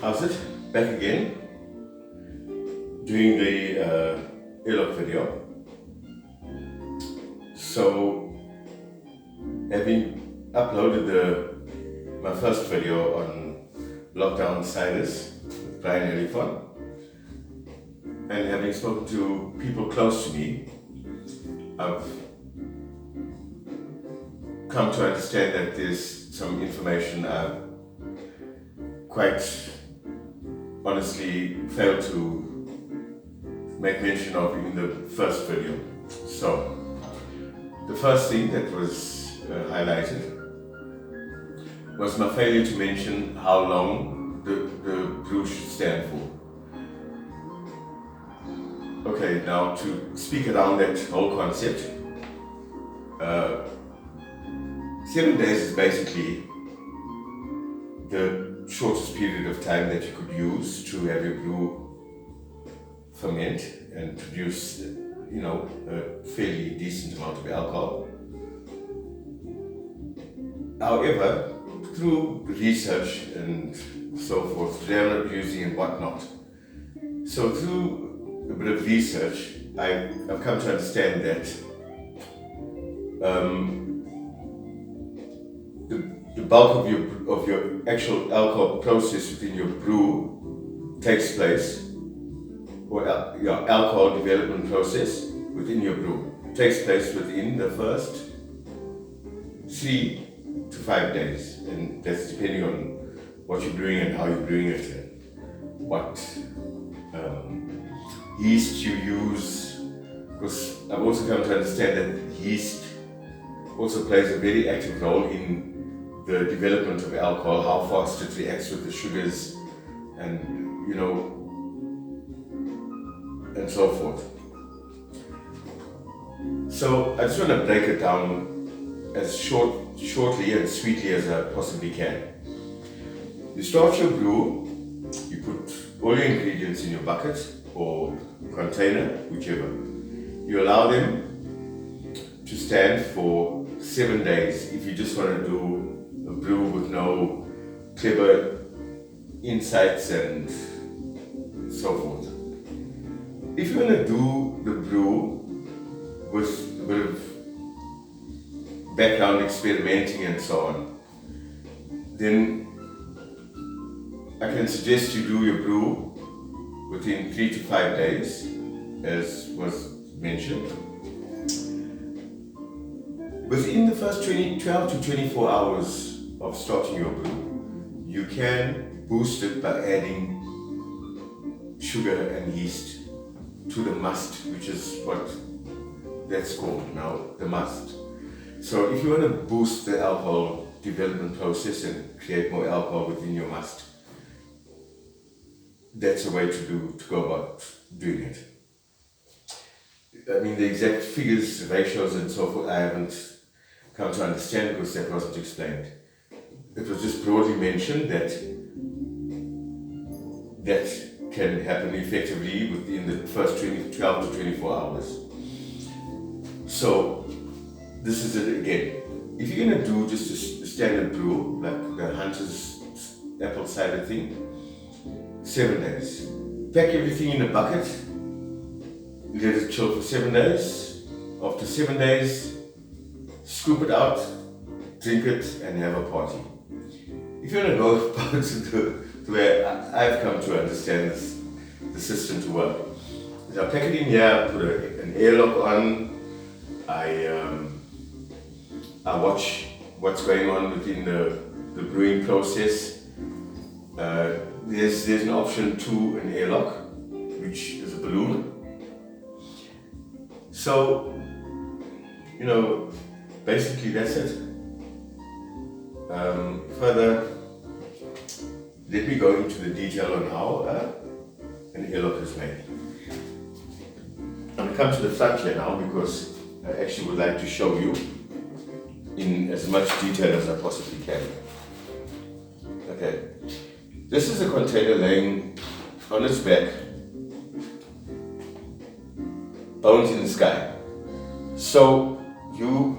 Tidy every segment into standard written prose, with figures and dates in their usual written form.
How's it? Back again, doing the Airlock video. So, having uploaded my first video on lockdown sinus with Brian Aliphon, and having spoken to people close to me, I've come to understand that there's some information I've quite honestly failed to make mention of in the first video. So, the first thing that was highlighted was my failure to mention how long the brew should stand for. Okay, now to speak around that whole concept, 7 days is basically the shortest period of time that you could use to have your brew ferment and produce, a fairly decent amount of alcohol. However, through research and so forth, dram abusing and whatnot, so through a bit of research, I've come to understand that the bulk of your actual alcohol process within your brew takes place, or your alcohol development process within your brew takes place within the first 3 to 5 days, and that's depending on what you're brewing and how you're brewing it and what yeast you use, because I've also come to understand that yeast also plays a very active role in the development of alcohol, how fast it reacts with the sugars and and so forth. So I just want to break it down as shortly and sweetly as I possibly can. You start your brew, you put all your ingredients in your bucket or container, whichever. You allow them to stand for 7 days if you just want to do a brew with no clever insights and so forth. If you want to do the brew with a bit of background experimenting and so on, then I can suggest you do your brew within 3 to 5 days, as was mentioned. Within the first 12 to 24 hours of starting your brew, you can boost it by adding sugar and yeast to the must, which is what that's called now, the must. So if you want to boost the alcohol development process and create more alcohol within your must, that's a way to go about doing it. I mean, the exact figures, ratios and so forth, I haven't come to understand because that wasn't explained. It was just broadly mentioned that can happen effectively within the first 12 to 24 hours. So this is it again. If you're going to do just a standard brew, like the Hunter's apple cider thing, 7 days. Pack everything in a bucket, let it chill for 7 days. After 7 days, scoop it out, drink it and have a party. If you want to go about to where I've come to understand the system to work, is I pack it in here, put an airlock on, I watch what's going on within the brewing process. There's an option to an airlock, which is a balloon. So, basically that's it. Further, let me go into the detail on how an airlock is made. I'm going to come to the front here now because I actually would like to show you in as much detail as I possibly can. Okay, this is a container laying on its back, bones in the sky. So you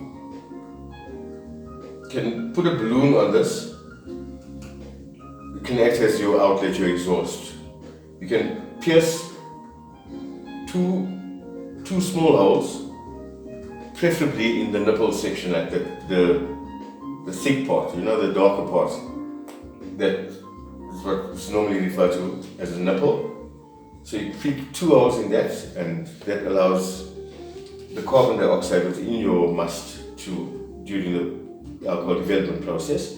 can put a balloon on this. You can act as your outlet, your exhaust. You can pierce two small holes, preferably in the nipple section, like the thick part, the darker part. That is what is normally referred to as a nipple. So you prick 2 holes in that, and that allows the carbon dioxide within your must during the alcohol development process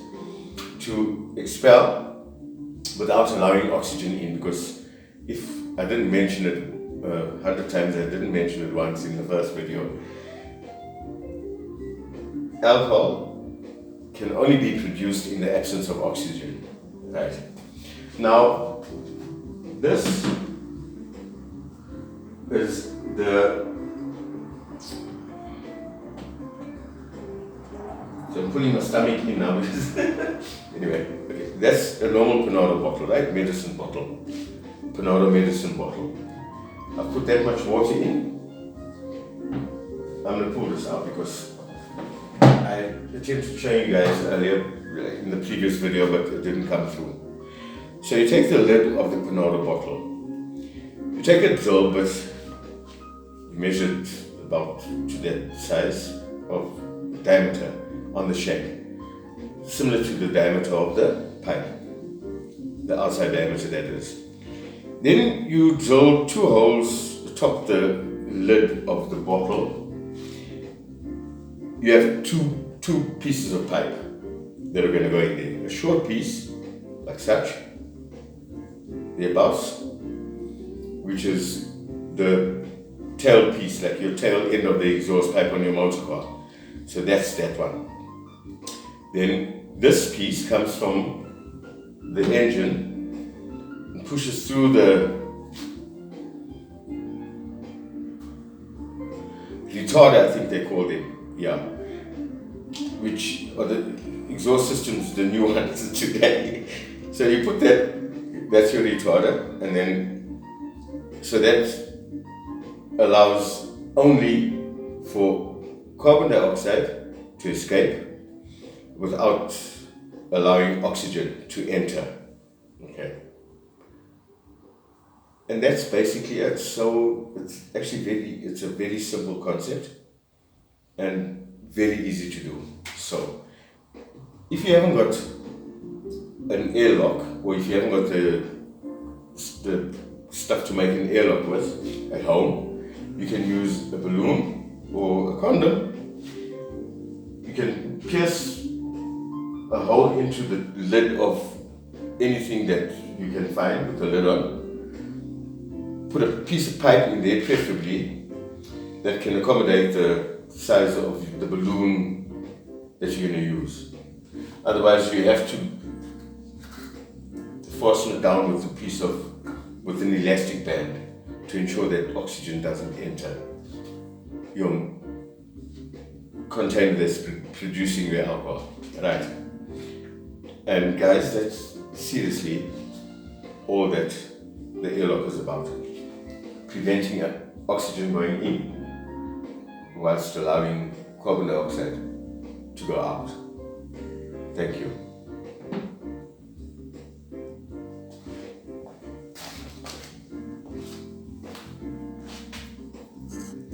to expel without allowing oxygen in. Because if I didn't mention it 100 times, I didn't mention it once in the first video, alcohol can only be produced in the absence of oxygen. Right. Now, this is so I'm putting my stomach in now because anyway, okay, that's a normal Panado bottle, right? Medicine bottle. Panado medicine bottle. I've put that much water in. I'm gonna pull this out because I attempted to show you guys earlier in the previous video, but it didn't come through. So you take the lid of the Panado bottle. You take a drill bit, measured about to that size of diameter on the shank, similar to the diameter of the pipe, the outside diameter that is. Then you drill 2 holes atop the lid of the bottle. You have two pieces of pipe that are going to go in there. A short piece, like such, thereabouts, which is the tail piece, like your tail end of the exhaust pipe on your motor car. So that's that one. Then this piece comes from the engine and pushes through the retarder, I think they call them, yeah, which are the exhaust systems, the new ones today. So you put that's your retarder, and then, so that allows only for carbon dioxide to escape without allowing oxygen to enter. Okay. And that's basically it. So it's actually it's a very simple concept and very easy to do. So if you haven't got an airlock, or if you haven't got the stuff to make an airlock with at home, you can use a balloon or a condom. You can pierce a hole into the lid of anything that you can find with the lid on. Put a piece of pipe in there, preferably, that can accommodate the size of the balloon that you're going to use. Otherwise, you have to fasten it down with an elastic band to ensure that oxygen doesn't enter your container that's producing your alcohol, right? And guys, that's seriously all that the airlock is about. Preventing oxygen going in whilst allowing carbon dioxide to go out. Thank you.